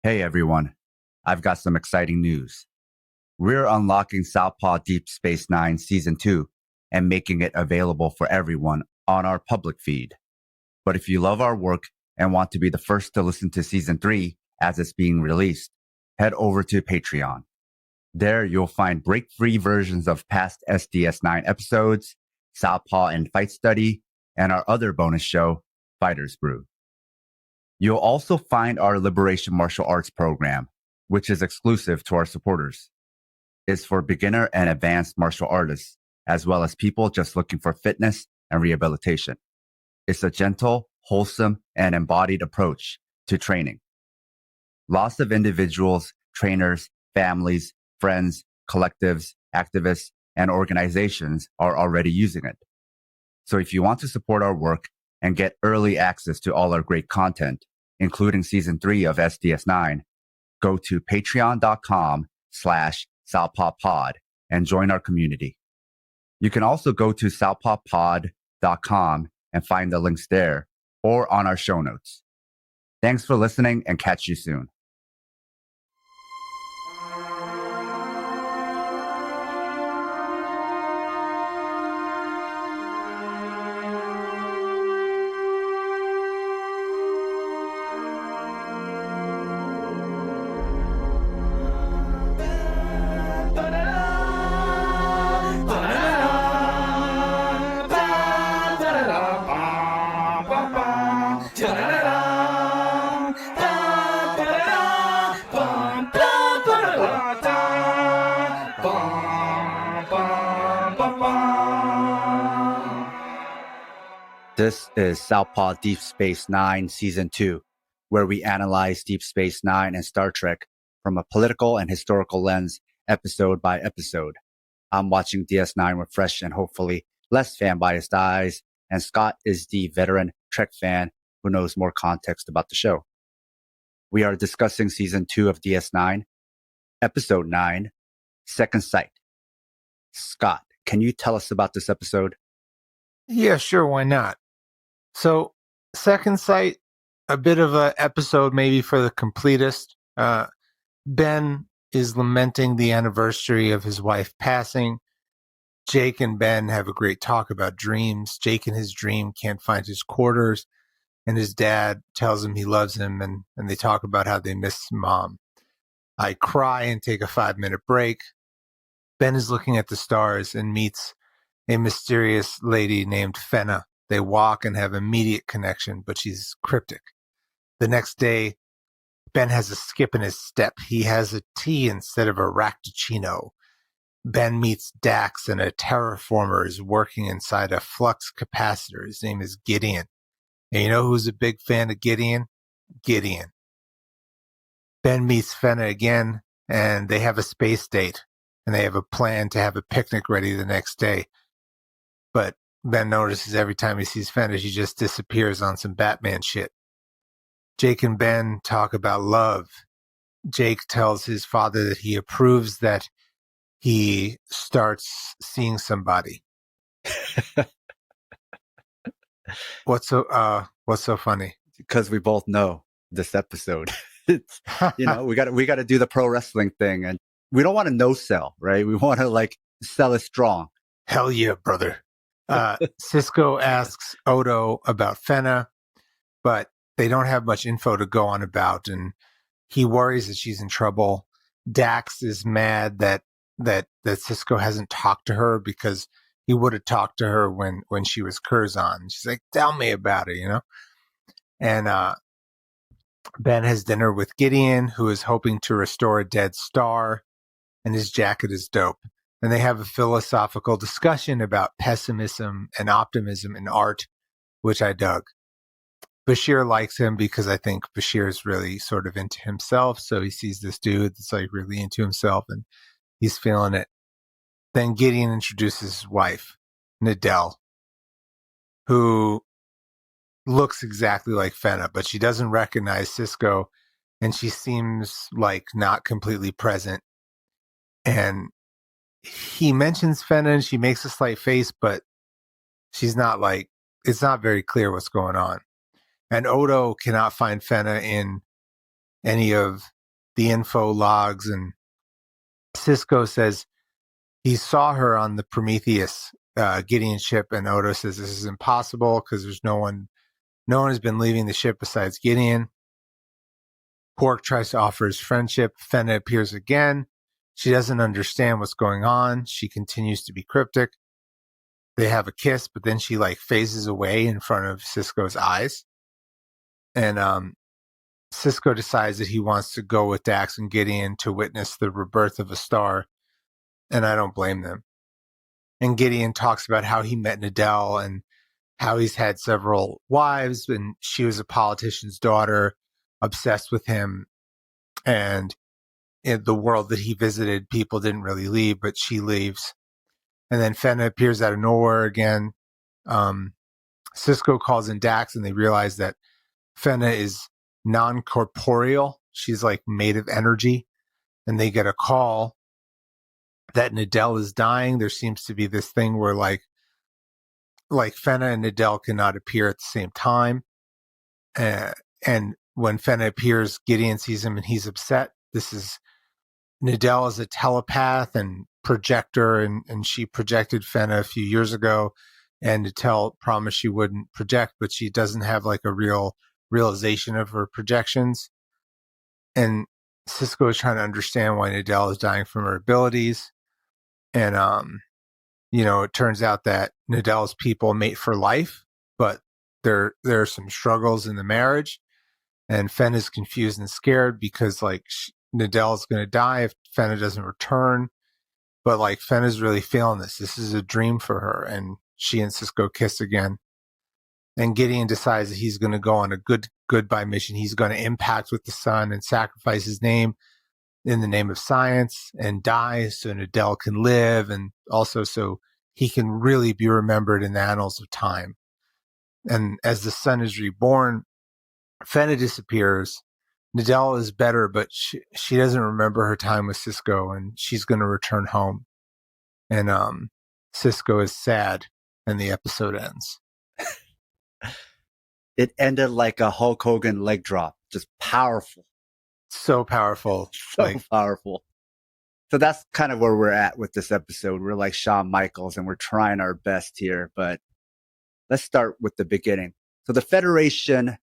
Hey everyone, I've got some exciting news. We're unlocking Southpaw Deep Space Nine Season 2 and making it available for everyone on our public feed. But if you love our work and want to be the first to listen to Season 3 as it's being released, head over to Patreon. There you'll find break-free versions of past SDS9 episodes, Southpaw and Fight Study, and our other bonus show, Fighters Brew. You'll also find our Liberation Martial Arts program, which is exclusive to our supporters. It's for beginner and advanced martial artists, as well as people just looking for fitness and rehabilitation. It's a gentle, wholesome, and embodied approach to training. Lots of individuals, trainers, families, friends, collectives, activists, and organizations are already using it. So if you want to support our work and get early access to all our great content, including Season 3 of SDS9, go to patreon.com/southpawpod and join our community. You can also go to southpawpod.com and find the links there or on our show notes. Thanks for listening and catch you soon. This is Southpaw Deep Space Nine Season 2, where we analyze Deep Space Nine and Star Trek from a political and historical lens, episode by episode. I'm watching DS9 with fresh and hopefully less fan-biased eyes, and Scott is the veteran Trek fan who knows more context about the show. We are discussing Season 2 of DS9, Episode 9, Second Sight. Scott, can you tell us about this episode? Yeah, sure, why not? So, Second Sight, a bit of an episode maybe for the completist. Ben is lamenting the anniversary of his wife passing. Jake and Ben have a great talk about dreams. Jake in his dream can't find his quarters, and his dad tells him he loves him, and they talk about how they miss mom. I cry and take a 5-minute break. Ben is looking at the stars and meets a mysterious lady named Fenna. They walk and have immediate connection, but she's cryptic. The next day, Ben has a skip in his step. He has a tea instead of a racticino. Ben meets Dax, and a terraformer is working inside a flux capacitor. His name is Gideon. And you know who's a big fan of Gideon? Gideon. Ben meets Fenna again, and they have a space date, and they have a plan to have a picnic ready the next day. But Ben notices every time he sees Fenna, she just disappears on some Batman shit. Jake and Ben talk about love. Jake tells his father that he approves that he starts seeing somebody. What's so funny? Because we both know this episode. It's, we got to do the pro wrestling thing, and we don't want to no sell, right? We want to sell it strong. Hell yeah, brother. Cisco asks Odo about Fenna, but they don't have much info to go on about, and he worries that she's in trouble. Dax is mad that Cisco hasn't talked to her because he would have talked to her when she was Curzon. She's like, tell me about it, And Ben has dinner with Gideon, who is hoping to restore a dead star, and his jacket is dope. And they have a philosophical discussion about pessimism and optimism in art, which I dug. Bashir likes him because I think Bashir is really sort of into himself. So he sees this dude that's really into himself, and he's feeling it. Then Gideon introduces his wife, Nadell, who looks exactly like Fenna, but she doesn't recognize Cisco, and she seems like not completely present. And he mentions Fenna, and she makes a slight face, but she's not it's not very clear what's going on. And Odo cannot find Fenna in any of the info logs. And Cisco says he saw her on the Prometheus Gideon ship, and Odo says this is impossible because there's no one has been leaving the ship besides Gideon. Quark tries to offer his friendship. Fenna appears again. She doesn't understand what's going on. She continues to be cryptic. They have a kiss, but then she phases away in front of Cisco's eyes. And Cisco decides that he wants to go with Dax and Gideon to witness the rebirth of a star, and I don't blame them. And Gideon talks about how he met Nadell and how he's had several wives, and she was a politician's daughter, obsessed with him. And in the world that he visited, people didn't really leave, but she leaves. And then Fenna appears out of nowhere again. Cisco calls in Dax, and they realize that Fenna is non-corporeal. She's made of energy. And they get a call that Nadell is dying. There seems to be this thing where Fenna and Nadell cannot appear at the same time. And when Fenna appears, Gideon sees him and he's upset. Nadell is a telepath and projector, and she projected Fenna a few years ago, and Nadell promised she wouldn't project, but she doesn't have a real realization of her projections. And Cisco is trying to understand why Nadell is dying from her abilities. And, it turns out that Nadell's people mate for life, but there are some struggles in the marriage. And Fenna is confused and scared because Nadell is going to die if Fenna doesn't return. But Fenna's really feeling this. This is a dream for her. And she and Cisco kiss again. And Gideon decides that he's going to go on a goodbye mission. He's going to impact with the sun and sacrifice his name in the name of science and die so Nadell can live, and also so he can really be remembered in the annals of time. And as the sun is reborn, Fenna disappears. Nadell is better, but she doesn't remember her time with Cisco, and she's going to return home. And Cisco is sad, and the episode ends. It ended like a Hulk Hogan leg drop, just powerful. So powerful. So powerful. So that's kind of where we're at with this episode. We're like Shawn Michaels, and we're trying our best here, but let's start with the beginning. So the Federation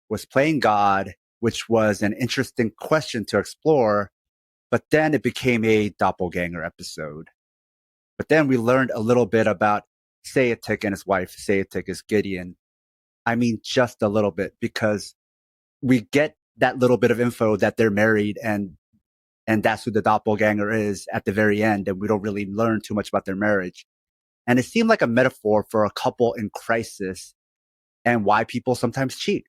was playing God, which was an interesting question to explore, but then it became a doppelganger episode. But then we learned a little bit about Sayatic and his wife. Sayatic is Gideon. I mean, just a little bit, because we get that little bit of info that they're married, and that's who the doppelganger is at the very end, and we don't really learn too much about their marriage. And it seemed like a metaphor for a couple in crisis and why people sometimes cheat.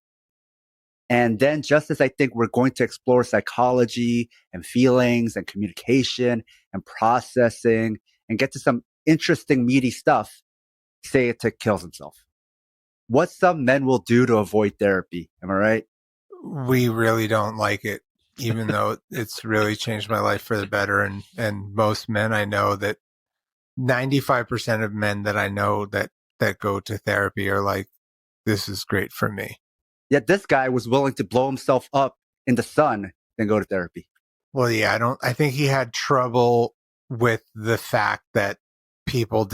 And then just as I think we're going to explore psychology and feelings and communication and processing and get to some interesting meaty stuff, Sayatic kills himself. What some men will do to avoid therapy. Am I right? We really don't like it, even though it's really changed my life for the better. And most men I know, that 95% of men that I know that go to therapy are like, this is great for me. Yet this guy was willing to blow himself up in the sun than go to therapy. Well, yeah, I think he had trouble with the fact that people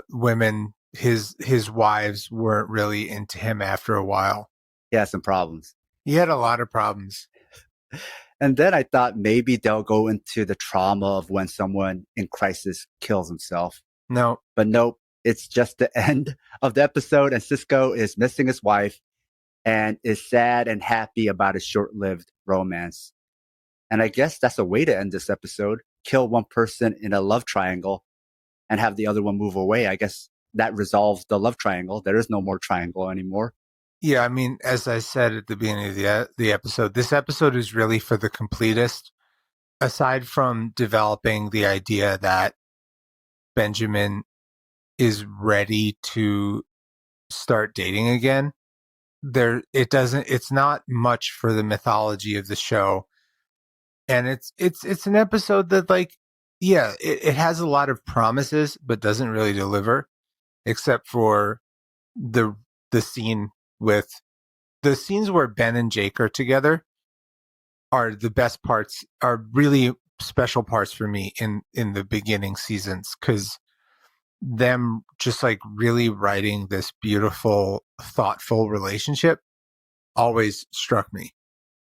women, his wives weren't really into him after a while. He had some problems. He had a lot of problems. And then I thought maybe they'll go into the trauma of when someone in crisis kills himself. No. But nope, it's just the end of the episode, and Cisco is missing his wife and is sad and happy about his short-lived romance. And I guess that's a way to end this episode. Kill one person in a love triangle and have the other one move away. I guess that resolves the love triangle. There is no more triangle anymore. Yeah, I mean, as I said at the beginning of the episode, this episode is really for the completist. Aside from developing the idea that Benjamin is ready to start dating again, it's not much for the mythology of the show. And it's an episode that, it has a lot of promises, but doesn't really deliver, except for the scenes where Ben and Jake are together are the best parts, are really special parts for me in the beginning seasons, because them just like really writing this beautiful, thoughtful relationship always struck me,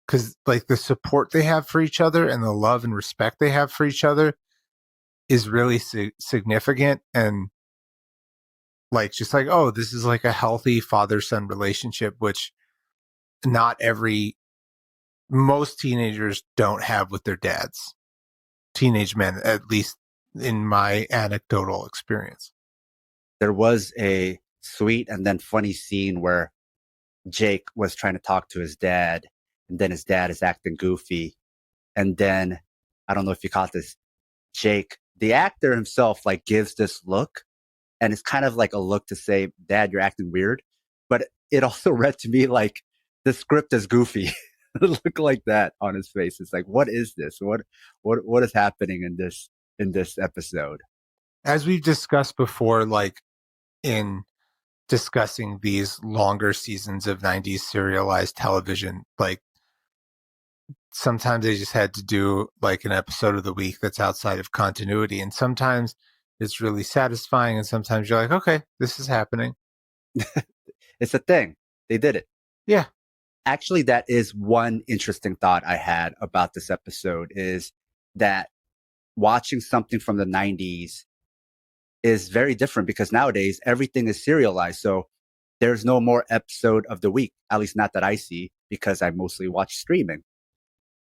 because like the support they have for each other and the love and respect they have for each other is really significant, and like just like, oh, this is like a healthy father-son relationship, which not every most teenagers don't have with their dads, teenage men, at least in my anecdotal experience. There was a sweet and then funny scene where Jake was trying to talk to his dad, and then his dad is acting goofy. And then, I don't know if you caught this, Jake, the actor himself, like gives this look, and it's kind of like a look to say, Dad, you're acting weird. But it also read to me like the script is goofy. Look like that on his face. It's like, what is this? What is happening in this episode? As we've discussed before, like in discussing these longer seasons of 90s serialized television, like sometimes they just had to do like an episode of the week that's outside of continuity. And sometimes it's really satisfying. And sometimes you're like, okay, this is happening. It's a thing. They did it. Yeah. Actually, that is one interesting thought I had about this episode, is that watching something from the 90s is very different, because nowadays everything is serialized. So there's no more episode of the week, at least not that I see, because I mostly watch streaming.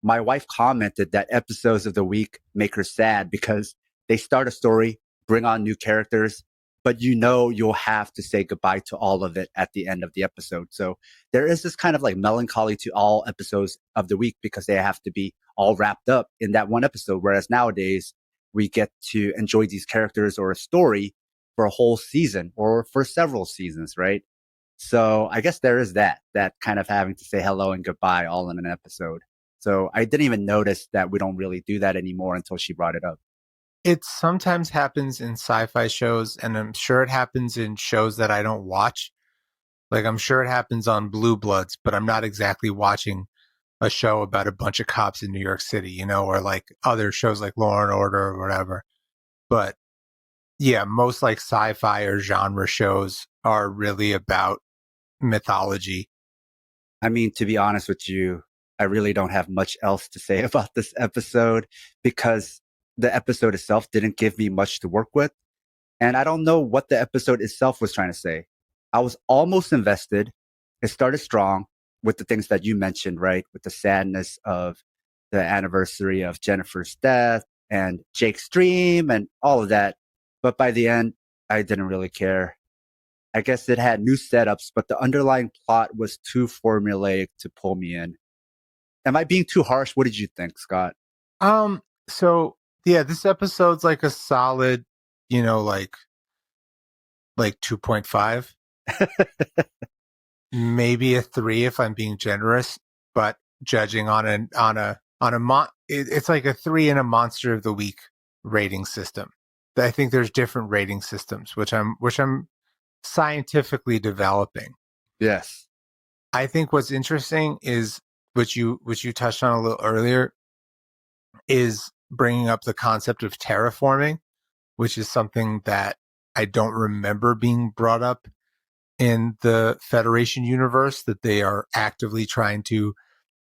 My wife commented that episodes of the week make her sad because they start a story, bring on new characters, but you know you'll have to say goodbye to all of it at the end of the episode. So there is this kind of like melancholy to all episodes of the week, because they have to be all wrapped up in that one episode. Whereas nowadays we get to enjoy these characters or a story for a whole season or for several seasons, right? So I guess there is that kind of having to say hello and goodbye all in an episode. So I didn't even notice that we don't really do that anymore until she brought it up. It sometimes happens in sci-fi shows, and I'm sure it happens in shows that I don't watch. Like I'm sure it happens on Blue Bloods, but I'm not exactly watching a show about a bunch of cops in New York City, you know, or like other shows like Law and Order or whatever. But yeah, most like sci-fi or genre shows are really about mythology. I mean, to be honest with you, I really don't have much else to say about this episode, because the episode itself didn't give me much to work with. And I don't know what the episode itself was trying to say. I was almost invested. It started strong with the things that you mentioned, right? With the sadness of the anniversary of Jennifer's death and Jake's dream and all of that. But by the end, I didn't really care. I guess it had new setups, but the underlying plot was too formulaic to pull me in. Am I being too harsh? What did you think, Scott? So yeah, this episode's like a solid, you know, like 2.5, maybe a 3 if I'm being generous, but judging it's like a 3 in a monster of the week rating system. I think there's different rating systems, which I'm scientifically developing. Yes. I think what's interesting is, which you touched on a little earlier, is bringing up the concept of terraforming, which is something that I don't remember being brought up in the Federation universe, that they are actively trying to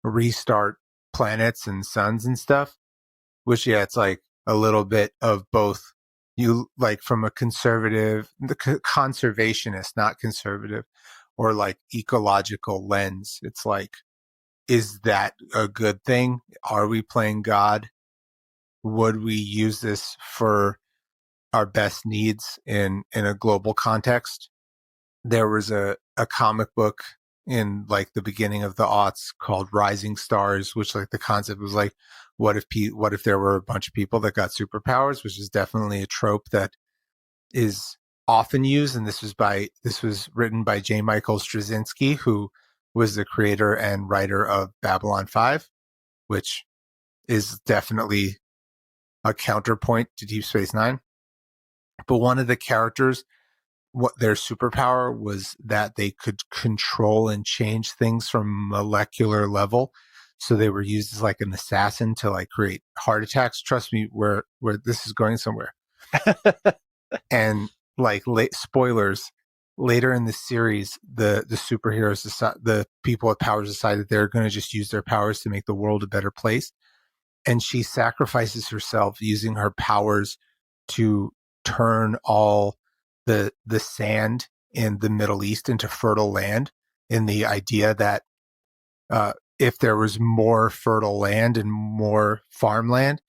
restart planets and suns and stuff. Which, yeah, it's like a little bit of both. You like from a conservationist, not conservative, or like ecological lens. It's like, is that a good thing? Are we playing God? Would we use this for our best needs in a global context? There was a comic book in like the beginning of the aughts called Rising Stars, which like the concept was like, what if there were a bunch of people that got superpowers, which is definitely a trope that is often used. And this was written by J. Michael Straczynski, who was the creator and writer of Babylon 5, which is definitely a counterpoint to Deep Space Nine. But one of the characters, what their superpower was that they could control and change things from molecular level. So they were used as like an assassin to like create heart attacks. Trust me, where this is going somewhere. And like spoilers, later in the series, the superheroes, the people with powers decide that they're going to just use their powers to make the world a better place. And she sacrifices herself using her powers to turn all the sand in the Middle East into fertile land, in the idea that if there was more fertile land and more farmland,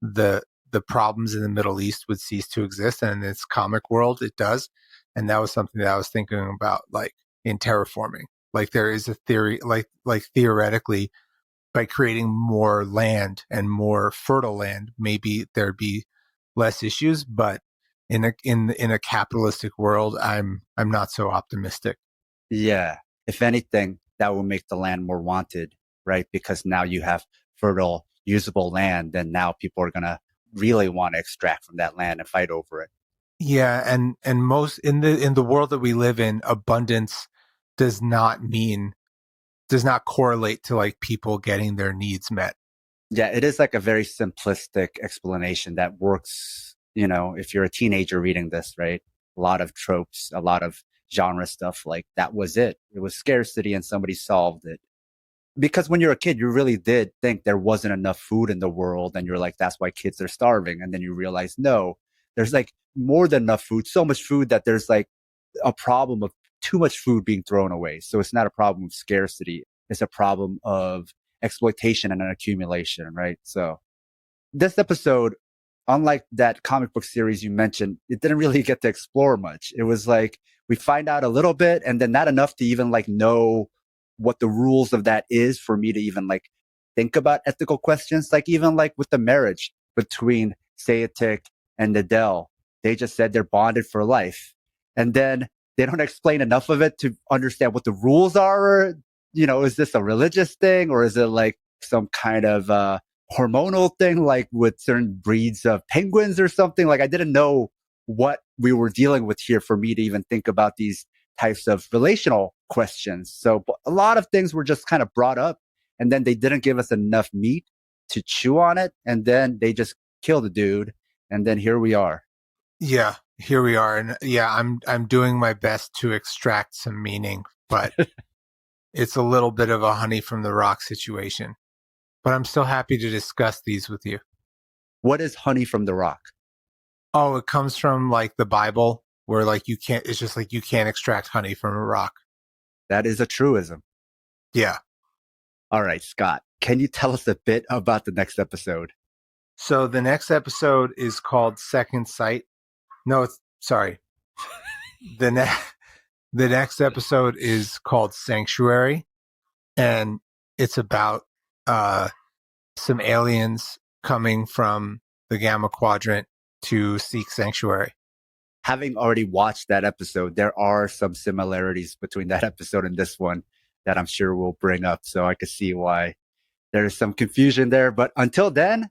the problems in the Middle East would cease to exist. And in its comic world, it does. And that was something that I was thinking about, like in terraforming. Like there is a theory, like theoretically, by creating more land and more fertile land, maybe there'd be less issues. But in a capitalistic world, I'm not so optimistic. Yeah. If anything, that will make the land more wanted, right? Because now you have fertile, usable land, and now people are going to really want to extract from that land and fight over it. Yeah, and most in the world that we live in, abundance does not correlate to like people getting their needs met. Yeah, it is like a very simplistic explanation that works, if you're a teenager reading this, right? A lot of tropes, a lot of genre stuff, like that was it. It was scarcity and somebody solved it. Because when you're a kid, you really did think there wasn't enough food in the world. And you're like, that's why kids are starving. And then you realize, no, there's like more than enough food, so much food that there's like a problem of too much food being thrown away. So it's not a problem of scarcity. It's a problem of exploitation and an accumulation, right? So this episode, unlike that comic book series you mentioned, it didn't really get to explore much. It was like we find out a little bit and then not enough to even like know what the rules of that is for me to even like think about ethical questions. Like even like with the marriage between Sayatik and Nadell, they just said they're bonded for life. And then they don't explain enough of it to understand what the rules are. Is this a religious thing or is it like some kind of hormonal thing, like with certain breeds of penguins or something? Like I didn't know what we were dealing with here for me to even think about these types of relational questions. So a lot of things were just kind of brought up and then they didn't give us enough meat to chew on it. And then they just killed the dude. And then here we are. Yeah, here we are. And yeah, I'm doing my best to extract some meaning, but it's a little bit of a honey from the rock situation. But I'm still happy to discuss these with you. What is honey from the rock? Oh, it comes from like the Bible, where like it's just like you can't extract honey from a rock. That is a truism. Yeah. All right, Scott, can you tell us a bit about the next episode? So the next episode is called Second Sight. No, sorry. The next episode is called Sanctuary, and it's about some aliens coming from the Gamma Quadrant to seek sanctuary. Having already watched that episode, there are some similarities between that episode and this one that I'm sure we'll bring up. So I could see why there's some confusion there. But until then,